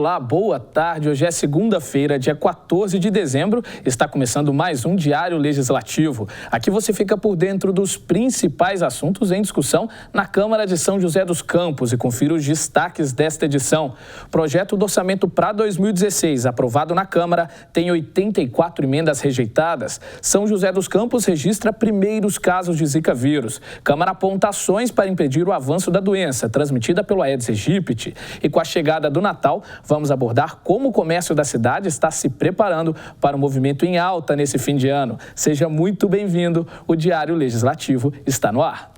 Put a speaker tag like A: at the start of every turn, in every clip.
A: Olá, boa tarde. Hoje é segunda-feira, dia 14 de dezembro. Está começando mais um Diário Legislativo. Aqui você fica por dentro dos principais assuntos em discussão na Câmara de São José dos Campos e confira os destaques desta edição. O projeto do orçamento para 2016, aprovado na Câmara, tem 84 emendas rejeitadas. São José dos Campos registra primeiros casos de Zika vírus. Câmara aponta ações para impedir o avanço da doença, transmitida pelo Aedes aegypti. E com a chegada do Natal, vamos abordar como o comércio da cidade está se preparando para um movimento em alta nesse fim de ano. Seja muito bem-vindo, o Diário Legislativo está no ar.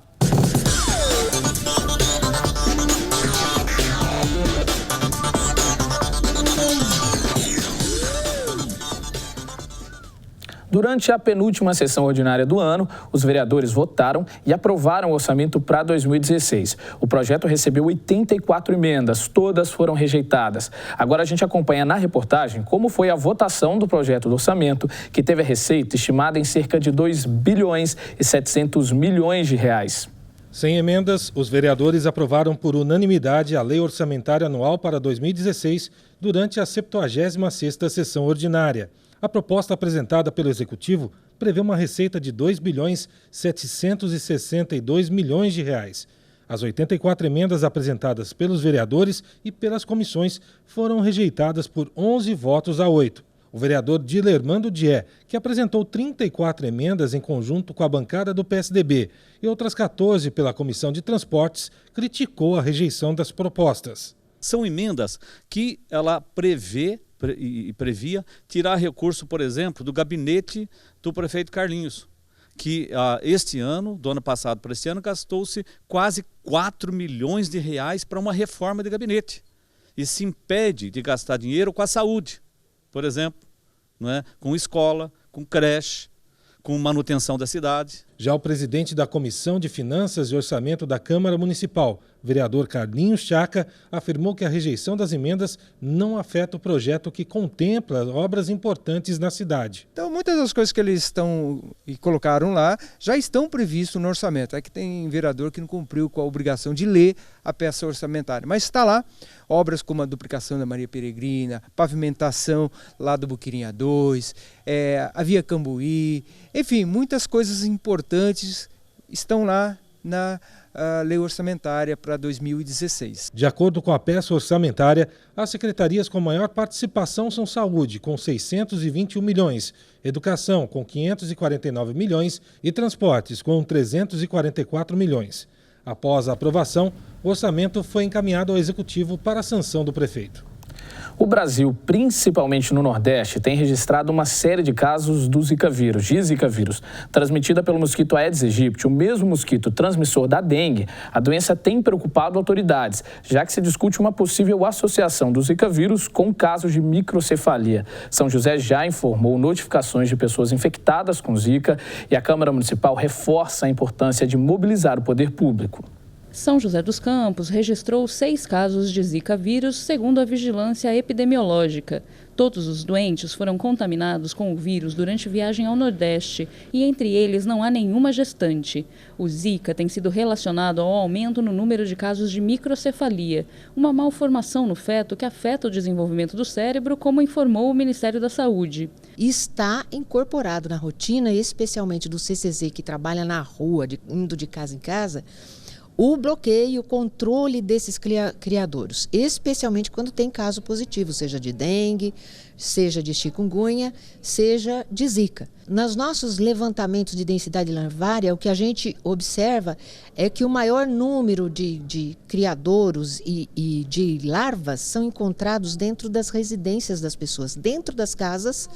A: Durante a penúltima sessão ordinária do ano, os vereadores votaram e aprovaram o orçamento para 2016. O projeto recebeu 84 emendas, todas foram rejeitadas. Agora a gente acompanha na reportagem como foi a votação do projeto do orçamento, que teve a receita estimada em cerca de 2 bilhões e 700 milhões de reais.
B: Sem emendas, os vereadores aprovaram por unanimidade a Lei Orçamentária Anual para 2016 durante a 76ª sessão ordinária. A proposta apresentada pelo Executivo prevê uma receita de 2 bilhões 762 milhões de reais. As 84 emendas apresentadas pelos vereadores e pelas comissões foram rejeitadas por 11 votos a 8. O vereador Dilermando Dié, que apresentou 34 emendas em conjunto com a bancada do PSDB e outras 14 pela Comissão de Transportes, criticou a rejeição das propostas.
C: São emendas que ela previa tirar recurso, por exemplo, do gabinete do prefeito Carlinhos, que este ano, do ano passado para este ano, gastou-se quase 4 milhões de reais para uma reforma de gabinete. E se impede de gastar dinheiro com a saúde, por exemplo, não é? Com escola, com creche, com manutenção da cidade.
B: Já o presidente da Comissão de Finanças e Orçamento da Câmara Municipal, vereador Carlinhos Chaca, afirmou que a rejeição das emendas não afeta o projeto que contempla obras importantes na cidade.
D: Então, muitas das coisas que eles colocaram lá já estão previstas no orçamento. É que tem vereador que não cumpriu com a obrigação de ler a peça orçamentária. Mas está lá obras como a duplicação da Maria Peregrina, pavimentação lá do Buquirinha 2, a Via Cambuí, enfim, muitas coisas importantes estão lá na Lei Orçamentária para 2016.
B: De acordo com a peça orçamentária, as secretarias com maior participação são Saúde, com 621 milhões, Educação, com 549 milhões e Transportes, com 344 milhões. Após a aprovação, o orçamento foi encaminhado ao Executivo para a sanção do prefeito.
A: O Brasil, principalmente no Nordeste, tem registrado uma série de casos do Zika vírus, transmitida pelo mosquito Aedes aegypti, o mesmo mosquito transmissor da dengue. A doença tem preocupado autoridades, já que se discute uma possível associação do Zika vírus com casos de microcefalia. São José já informou notificações de pessoas infectadas com Zika e a Câmara Municipal reforça a importância de mobilizar o poder público.
E: São José dos Campos registrou 6 casos de Zika vírus, segundo a vigilância epidemiológica. Todos os doentes foram contaminados com o vírus durante viagem ao Nordeste e entre eles não há nenhuma gestante. O Zika tem sido relacionado ao aumento no número de casos de microcefalia, uma malformação no feto que afeta o desenvolvimento do cérebro, como informou o Ministério da Saúde.
F: Está incorporado na rotina, especialmente do CCZ, que trabalha na rua, indo de casa em casa, o bloqueio e o controle desses criadouros, especialmente quando tem caso positivo, seja de dengue, seja de chikungunya, seja de zika. Nos nossos levantamentos de densidade larvária, o que a gente observa é que o maior número de criadouros e de larvas são encontrados dentro das residências das pessoas, dentro das casas,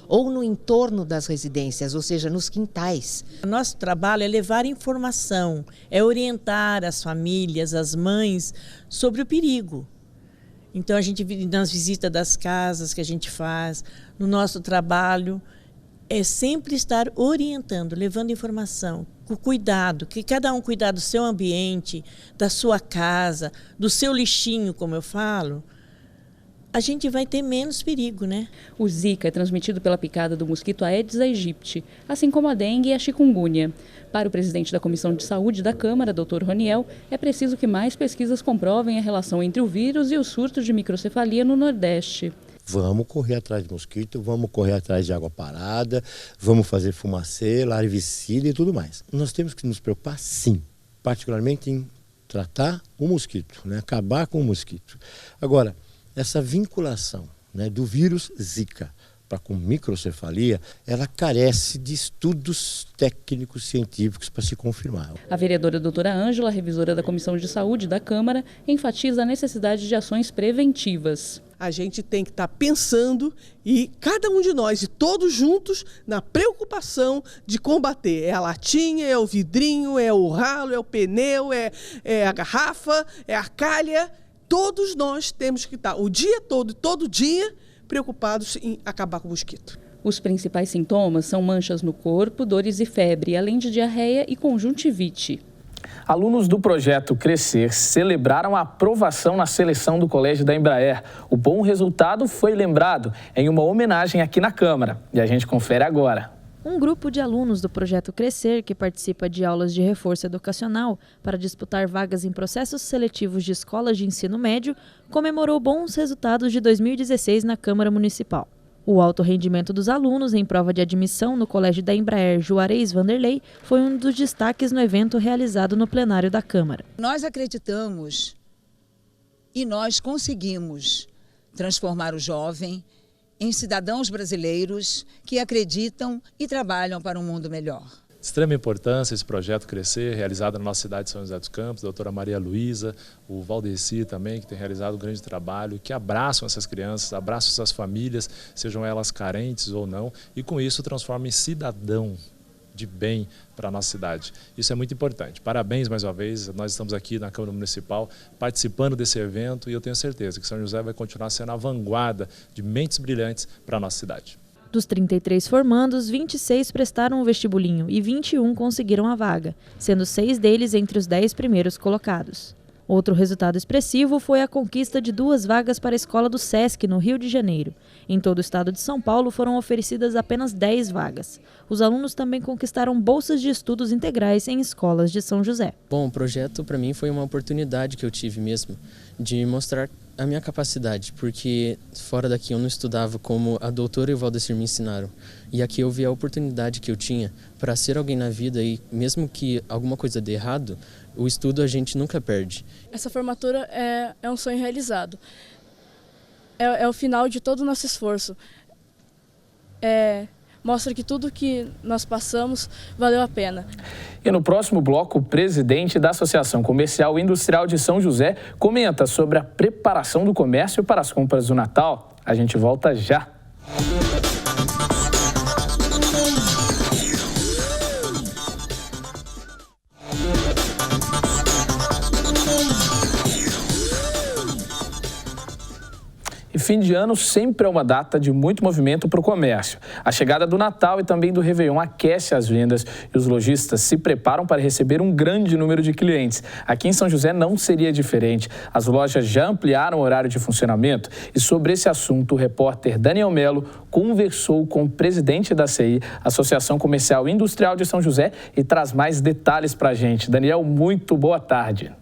F: ou no entorno das residências, ou seja, nos quintais.
G: O nosso trabalho é levar informação, é orientar as famílias, as mães, sobre o perigo. Então, a gente, nas visitas das casas que a gente faz, no nosso trabalho, é sempre estar orientando, levando informação, com cuidado, que cada um cuidar do seu ambiente, da sua casa, do seu lixinho, como eu falo, a gente vai ter menos perigo, né?
E: O Zika é transmitido pela picada do mosquito Aedes aegypti, assim como a dengue e a chikungunya. Para o presidente da Comissão de Saúde da Câmara, Dr. Roniel, é preciso que mais pesquisas comprovem a relação entre o vírus e o surto de microcefalia no Nordeste.
H: Vamos correr atrás de mosquito, vamos correr atrás de água parada, vamos fazer fumacê, larvicida e tudo mais. Nós temos que nos preocupar, sim, particularmente em tratar o mosquito, né? Acabar com o mosquito. Agora, essa vinculação, né, do vírus Zika com microcefalia, ela carece de estudos técnicos científicos para se confirmar.
E: A vereadora doutora Ângela, revisora da Comissão de Saúde da Câmara, enfatiza a necessidade de ações preventivas.
I: A gente tem que estar pensando e cada um de nós, e todos juntos, na preocupação de combater. É a latinha, é o vidrinho, é o ralo, é o pneu, é a garrafa, é a calha. Todos nós temos que estar o dia todo, todo dia, preocupados em acabar com o mosquito.
E: Os principais sintomas são manchas no corpo, dores e febre, além de diarreia e conjuntivite.
A: Alunos do projeto Crescer celebraram a aprovação na seleção do Colégio da Embraer. O bom resultado foi lembrado em uma homenagem aqui na Câmara. E a gente confere agora.
J: Um grupo de alunos do projeto Crescer, que participa de aulas de reforço educacional para disputar vagas em processos seletivos de escolas de ensino médio, comemorou bons resultados de 2016 na Câmara Municipal. O alto rendimento dos alunos em prova de admissão no Colégio da Embraer Juarez Vanderlei foi um dos destaques no evento realizado no plenário da Câmara.
K: Nós acreditamos e nós conseguimos transformar o jovem em cidadãos brasileiros que acreditam e trabalham para um mundo melhor.
L: Extrema importância esse projeto Crescer, realizado na nossa cidade de São José dos Campos, a doutora Maria Luísa, o Valdeci também, que tem realizado um grande trabalho, que abraçam essas crianças, abraçam essas famílias, sejam elas carentes ou não, e com isso transformam em cidadão de bem para a nossa cidade. Isso é muito importante. Parabéns mais uma vez, nós estamos aqui na Câmara Municipal participando desse evento e eu tenho certeza que São José vai continuar sendo a vanguarda de mentes brilhantes para a nossa cidade.
J: Dos 33 formandos, 26 prestaram o vestibulinho e 21 conseguiram a vaga, sendo 6 deles entre os 10 primeiros colocados. Outro resultado expressivo foi a conquista de 2 vagas para a escola do SESC, no Rio de Janeiro. Em todo o estado de São Paulo foram oferecidas apenas 10 vagas. Os alunos também conquistaram bolsas de estudos integrais em escolas de São José.
M: Bom, o projeto para mim foi uma oportunidade que eu tive mesmo de mostrar a minha capacidade, porque fora daqui eu não estudava como a doutora e o Valdecir me ensinaram. E aqui eu vi a oportunidade que eu tinha para ser alguém na vida e mesmo que alguma coisa dê errado, o estudo a gente nunca perde.
N: Essa formatura é um sonho realizado. É o final de todo o nosso esforço. Mostra que tudo que nós passamos valeu a pena.
A: E no próximo bloco, o presidente da Associação Comercial e Industrial de São José comenta sobre a preparação do comércio para as compras do Natal. A gente volta já. E fim de ano sempre é uma data de muito movimento para o comércio. A chegada do Natal e também do Réveillon aquece as vendas e os lojistas se preparam para receber um grande número de clientes. Aqui em São José não seria diferente. As lojas já ampliaram o horário de funcionamento e sobre esse assunto o repórter Daniel Melo conversou com o presidente da ACI, Associação Comercial e Industrial de São José, e traz mais detalhes para a gente. Daniel, muito boa tarde.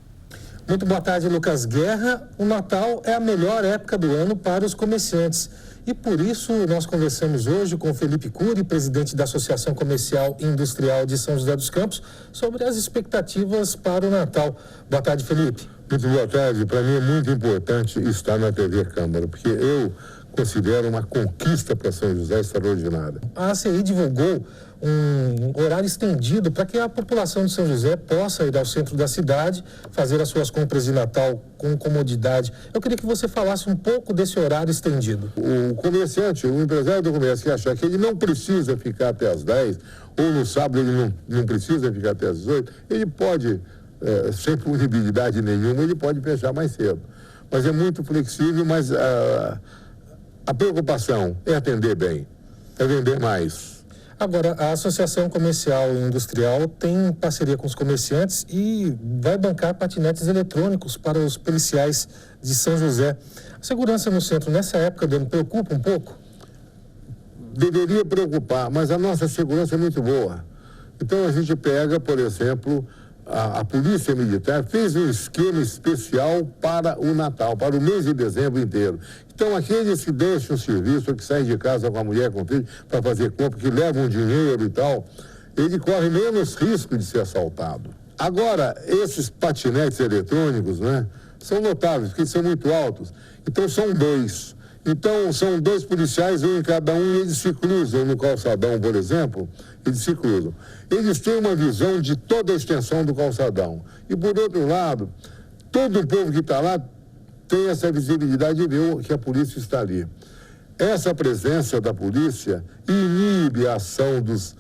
O: Muito boa tarde, Lucas Guerra. O Natal é a melhor época do ano para os comerciantes. E por isso nós conversamos hoje com o Felipe Cury, presidente da Associação Comercial e Industrial de São José dos Campos, sobre as expectativas para o Natal. Boa tarde, Felipe.
P: Muito boa tarde. Para mim é muito importante estar na TV Câmara, porque eu considero uma conquista para São José extraordinária.
O: A ACI divulgou um horário estendido para que a população de São José possa ir ao centro da cidade, fazer as suas compras de Natal com comodidade. Eu queria que você falasse um pouco desse horário estendido.
P: O comerciante, o empresário do comércio que achar que ele não precisa ficar até as 10, ou no sábado ele não precisa ficar até as 18, ele pode, sem punibilidade nenhuma, ele pode fechar mais cedo. Mas é muito flexível, mas a preocupação é atender bem, é vender mais.
O: Agora, a Associação Comercial e Industrial tem parceria com os comerciantes e vai bancar patinetes eletrônicos para os policiais de São José. A segurança no centro nessa época do ano preocupa um pouco?
P: Deveria preocupar, mas a nossa segurança é muito boa. Então a gente pega, por exemplo, a Polícia Militar fez um esquema especial para o Natal, para o mês de dezembro inteiro. Então aqueles que deixam o serviço, que saem de casa com a mulher, com o filho, para fazer compra, que levam dinheiro e tal, ele corre menos risco de ser assaltado. Agora, esses patinetes eletrônicos, né, são notáveis, porque eles são muito altos. Então são dois. Então são dois policiais, um em cada um, e eles se cruzam no calçadão, por exemplo, eles se cruzam. Eles têm uma visão de toda a extensão do calçadão. E por outro lado, todo o povo que está lá tem essa visibilidade de ver que a polícia está ali. Essa presença da polícia inibe a ação dos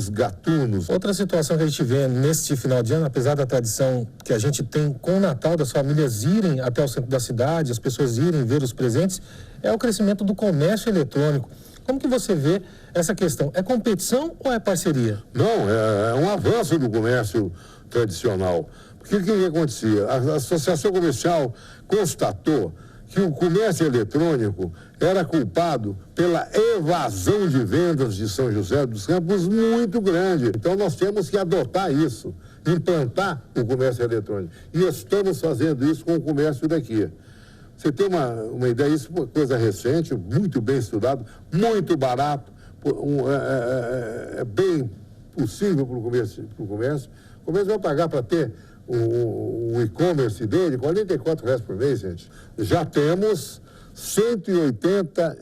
P: gatunos.
O: Outra situação que a gente vê neste final de ano, apesar da tradição que a gente tem com o Natal, das famílias irem até o centro da cidade, as pessoas irem ver os presentes, é o crescimento do comércio eletrônico. Como que você vê essa questão? É competição ou é parceria?
P: Não, é um avanço do comércio tradicional. Porque o que acontecia? A Associação Comercial constatou que o comércio eletrônico era culpado pela evasão de vendas de São José dos Campos muito grande. Então nós temos que adotar isso, implantar o comércio eletrônico. E estamos fazendo isso com o comércio daqui. Você tem uma ideia, isso é uma coisa recente, muito bem estudado, muito barato, é bem possível para o comércio. O comércio vai pagar para ter o e-commerce dele, R$ 44 por mês, gente. Já temos 180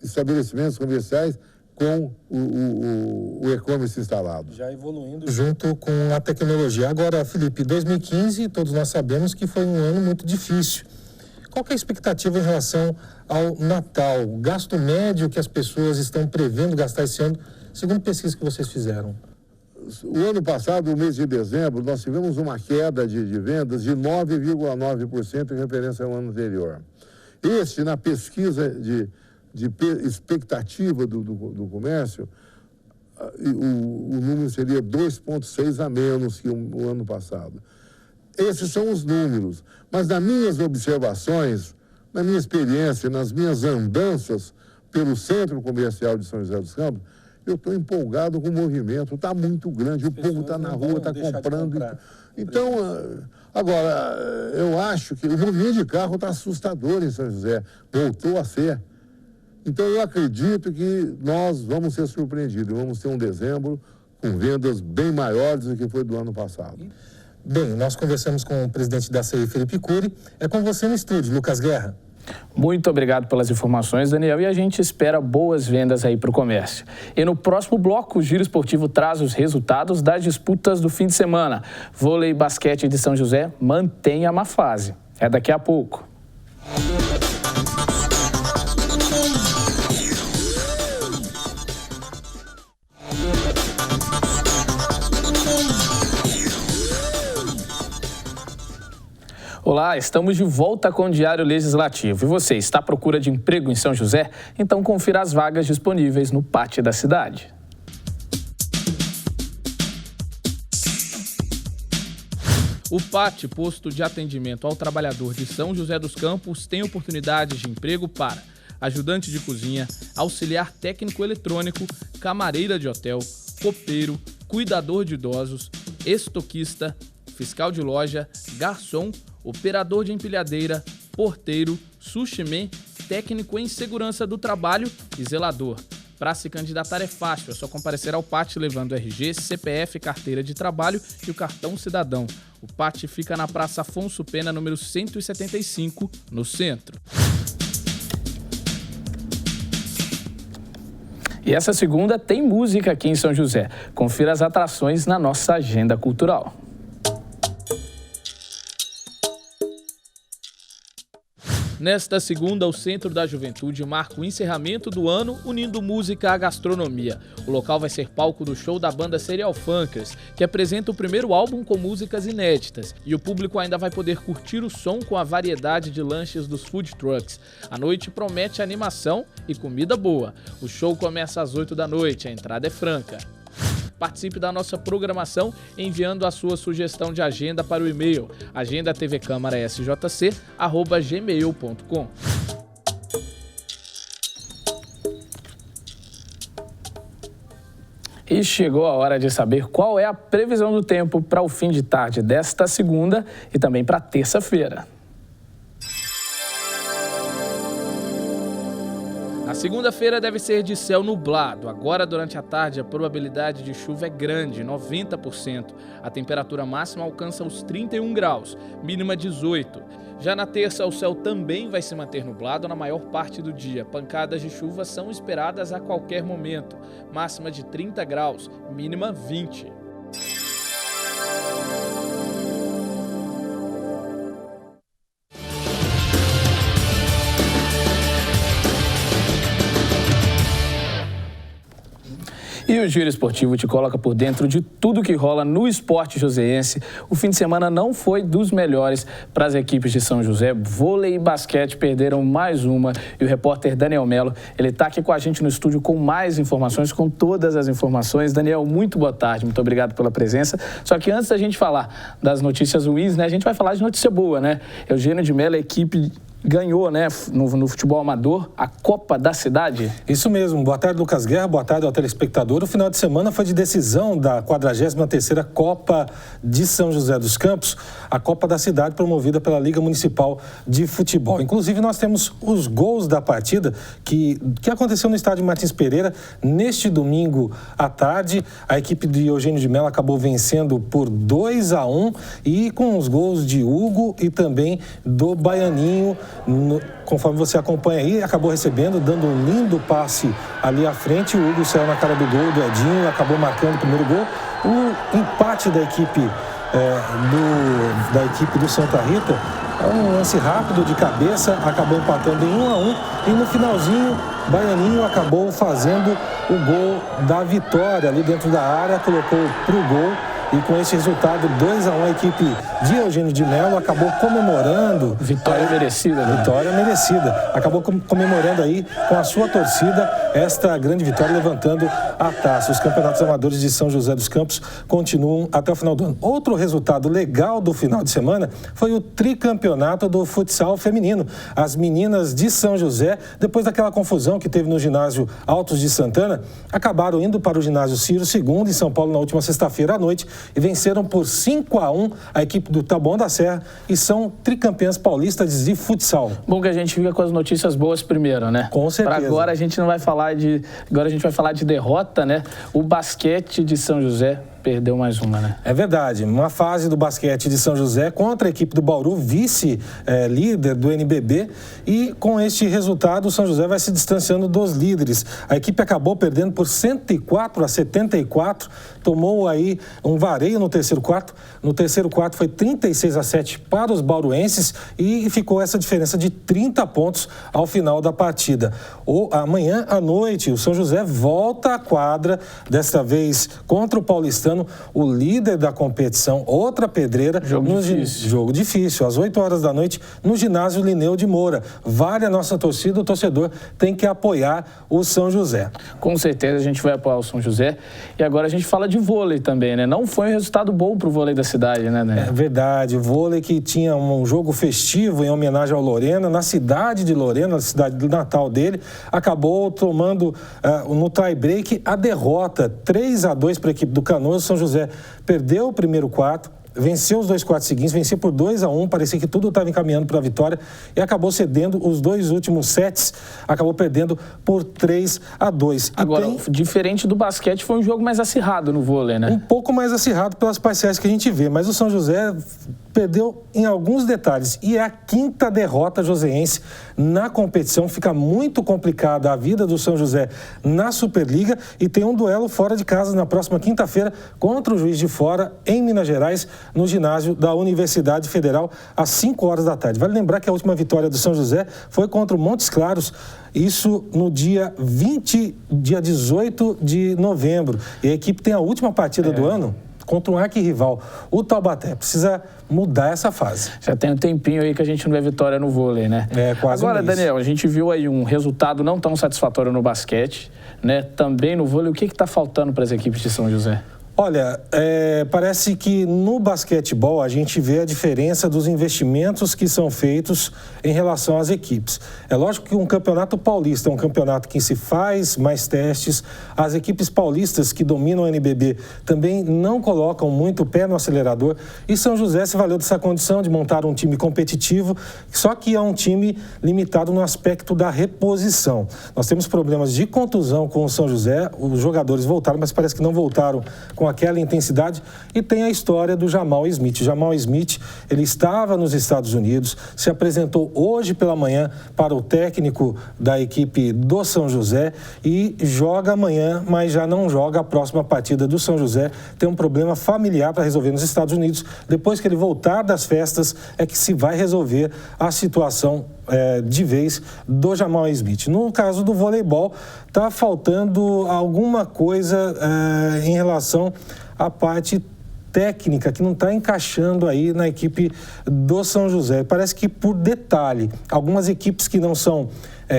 P: estabelecimentos comerciais com o e-commerce instalado.
O: Já evoluindo junto com a tecnologia. Agora, Felipe, 2015, todos nós sabemos que foi um ano muito difícil. Qual que é a expectativa em relação ao Natal? O gasto médio que as pessoas estão prevendo gastar esse ano, segundo pesquisa que vocês fizeram?
P: O ano passado, no mês de dezembro, nós tivemos uma queda de vendas de 9,9% em referência ao ano anterior. Na pesquisa de expectativa do comércio, o número seria 2,6% a menos que o ano passado. Esses são os números. Mas nas minhas observações, na minha experiência, nas minhas andanças pelo Centro Comercial de São José dos Campos, eu estou empolgado com o movimento, está muito grande, o povo está na rua, está comprando. Então, agora, eu acho que o movimento de carro está assustador em São José, voltou a ser. Então, eu acredito que nós vamos ser surpreendidos, vamos ter um dezembro com vendas bem maiores do que foi do ano passado.
O: Bem, nós conversamos com o presidente da CEI, Felipe Cury. É com você no estúdio, Lucas Guerra.
A: Muito obrigado pelas informações, Daniel, e a gente espera boas vendas aí para o comércio. E no próximo bloco, o Giro Esportivo traz os resultados das disputas do fim de semana. Vôlei e basquete de São José mantém a má fase. É daqui a pouco. Olá, estamos de volta com o Diário Legislativo. E você está à procura de emprego em São José? Então confira as vagas disponíveis no pátio da cidade. O PAT, Posto de Atendimento ao Trabalhador de São José dos Campos, tem oportunidades de emprego para ajudante de cozinha, auxiliar técnico eletrônico, camareira de hotel, copeiro, cuidador de idosos, estoquista, fiscal de loja, garçom, operador de empilhadeira, porteiro, sushiman, técnico em segurança do trabalho e zelador. Para se candidatar é fácil, é só comparecer ao PAT levando RG, CPF, carteira de trabalho e o cartão cidadão. O PAT fica na Praça Afonso Pena, número 175, no centro. E essa segunda tem música aqui em São José. Confira as atrações na nossa agenda cultural. Nesta segunda, o Centro da Juventude marca o encerramento do ano unindo música à gastronomia. O local vai ser palco do show da banda Serial Funkers, que apresenta o primeiro álbum com músicas inéditas. E o público ainda vai poder curtir o som com a variedade de lanches dos food trucks. A noite promete animação e comida boa. O show começa às 8 da noite, a entrada é franca. Participe da nossa programação enviando a sua sugestão de agenda para o e-mail agendatvcamara.sjc@gmail.com. E chegou a hora de saber qual é a previsão do tempo para o fim de tarde desta segunda e também para terça-feira. A segunda-feira deve ser de céu nublado. Agora, durante a tarde, a probabilidade de chuva é grande, 90%. A temperatura máxima alcança os 31 graus, mínima 18. Já na terça, o céu também vai se manter nublado na maior parte do dia. Pancadas de chuva são esperadas a qualquer momento. Máxima de 30 graus, mínima 20. E o Giro Esportivo te coloca por dentro de tudo que rola no esporte joseense. O fim de semana não foi dos melhores para as equipes de São José. Vôlei e basquete perderam mais uma. E o repórter Daniel Melo, ele está aqui com a gente no estúdio com mais informações, com todas as informações. Daniel, muito boa tarde, muito obrigado pela presença. Só que antes da gente falar das notícias ruins, né, a gente vai falar de notícia boa, né? Eugênio de Mello, a equipe ganhou, né, no futebol amador, a Copa da Cidade.
O: Isso mesmo. Boa tarde, Lucas Guerra. Boa tarde ao telespectador. O final de semana foi de decisão da 43ª Copa de São José dos Campos, a Copa da Cidade promovida pela Liga Municipal de Futebol. Inclusive, nós temos os gols da partida que aconteceu no estádio Martins Pereira neste domingo à tarde. A equipe de Eugênio de Mello acabou vencendo por 2-1 e com os gols de Hugo e também do Baianinho. Conforme você acompanha aí, acabou recebendo, dando um lindo passe ali à frente. O Hugo saiu na cara do gol do Edinho, acabou marcando o primeiro gol. O empate da equipe do Santa Rita é um lance rápido de cabeça, acabou empatando em 1-1 e no finalzinho, Baianinho acabou fazendo o gol da vitória ali dentro da área, colocou pro gol. E com esse resultado, 2-1, a equipe de Eugênio de Mello acabou comemorando.
A: Vitória merecida, né?
O: Vitória merecida. Acabou comemorando aí com a sua torcida esta grande vitória, levantando a taça. Os campeonatos amadores de São José dos Campos continuam até o final do ano. Outro resultado legal do final de semana foi o tricampeonato do futsal feminino. As meninas de São José, depois daquela confusão que teve no ginásio Altos de Santana, acabaram indo para o ginásio Ciro II em São Paulo na última sexta-feira à noite e venceram por 5-1 a equipe do Taboão da Serra e são tricampeãs paulistas de futsal.
A: Bom que a gente fica com as notícias boas primeiro, né?
O: Com certeza.
A: Para agora a gente não vai falar agora a gente vai falar de derrota, né? O basquete de São José perdeu mais uma, né?
O: É verdade. Uma fase do basquete de São José contra a equipe do Bauru, vice-líder do NBB. E com este resultado, o São José vai se distanciando dos líderes. A equipe acabou perdendo por 104-74. Tomou aí um vareio no terceiro quarto. No terceiro quarto foi 36-7 para os bauruenses e ficou essa diferença de 30 pontos ao final da partida. Amanhã à noite, o São José volta à quadra, desta vez contra o Paulistano, o líder da competição, outra pedreira. Jogo difícil, às 8 horas da noite, no ginásio Lineu de Moura. Vale a nossa torcida, o torcedor tem que apoiar o São José.
A: Com certeza a gente vai apoiar o São José. E agora a gente fala de vôlei também, né? Não foi um resultado bom para o vôlei da cidade, né?
O: É verdade, o vôlei que tinha um jogo festivo em homenagem ao Lorena, na cidade de Lorena, na cidade do natal dele, acabou tomando no tie-break a derrota, 3-2 para a equipe do Canoas. São José perdeu o primeiro quarto, venceu os 2 quartos seguintes, venceu por 2-1, parecia que tudo estava encaminhando para a vitória e acabou cedendo os 2 últimos sets, acabou perdendo por 3-2.
A: Agora, diferente do basquete, foi um jogo mais acirrado no vôlei, né?
O: Um pouco mais acirrado pelas parciais que a gente vê, mas o São José perdeu em alguns detalhes e é a 5ª derrota joseense na competição. Fica muito complicada a vida do São José na Superliga e tem um duelo fora de casa na próxima quinta-feira contra o Juiz de Fora em Minas Gerais, no ginásio da Universidade Federal, às 5 horas da tarde. Vale lembrar que a última vitória do São José foi contra o Montes Claros, isso no dia 18 de novembro. E a equipe tem a última partida do ano contra um arquirrival, o Taubaté. Precisa mudar essa fase.
A: Já tem um tempinho aí que a gente não vê vitória no vôlei, né?
O: Quase.
A: Agora, Daniel, a gente viu aí um resultado não tão satisfatório no basquete, né? Também no vôlei. O que está faltando para as equipes de São José?
O: Olha, parece que no basquetebol a gente vê a diferença dos investimentos que são feitos em relação às equipes. É lógico que um campeonato paulista é um campeonato que se faz mais testes. As equipes paulistas que dominam o NBB também não colocam muito o pé no acelerador. E São José se valeu dessa condição de montar um time competitivo, só que é um time limitado no aspecto da reposição. Nós temos problemas de contusão com o São José. Os jogadores voltaram, mas parece que não voltaram com aquela intensidade. E tem a história do Jamal Smith. Jamal Smith, ele estava nos Estados Unidos, se apresentou hoje pela manhã para o técnico da equipe do São José e joga amanhã, mas já não joga a próxima partida do São José. Tem um problema familiar para resolver nos Estados Unidos. Depois que ele voltar das festas, é que se vai resolver a situação de vez do Jamal Smith. No caso do voleibol, está faltando alguma coisa em relação à parte técnica que não está encaixando aí na equipe do São José. Parece que por detalhe, algumas equipes que não são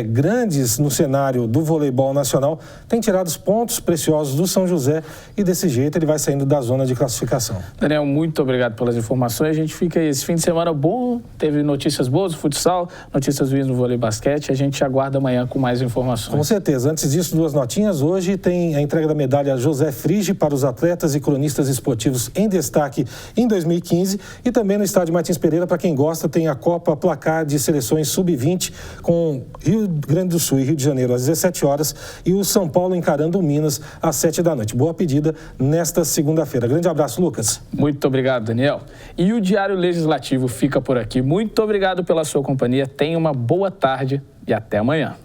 O: grandes no cenário do voleibol nacional têm tirado os pontos preciosos do São José e desse jeito ele vai saindo da zona de classificação.
A: Daniel, muito obrigado pelas informações. A gente fica aí, esse fim de semana bom, teve notícias boas do futsal, notícias ruins no vôlei e basquete. A gente aguarda amanhã com mais informações.
O: Com certeza. Antes disso, 2 notinhas. Hoje tem a entrega da medalha José Frige para os atletas e cronistas esportivos em destaque em 2015 e também no estádio Martins Pereira, para quem gosta, tem a Copa Placar de Seleções Sub-20 com Rio Grande do Sul e Rio de Janeiro às 17 horas e o São Paulo encarando o Minas às 7 da noite. Boa pedida nesta segunda-feira. Grande abraço, Lucas.
A: Muito obrigado, Daniel. E o Diário Legislativo fica por aqui. Muito obrigado pela sua companhia. Tenha uma boa tarde e até amanhã.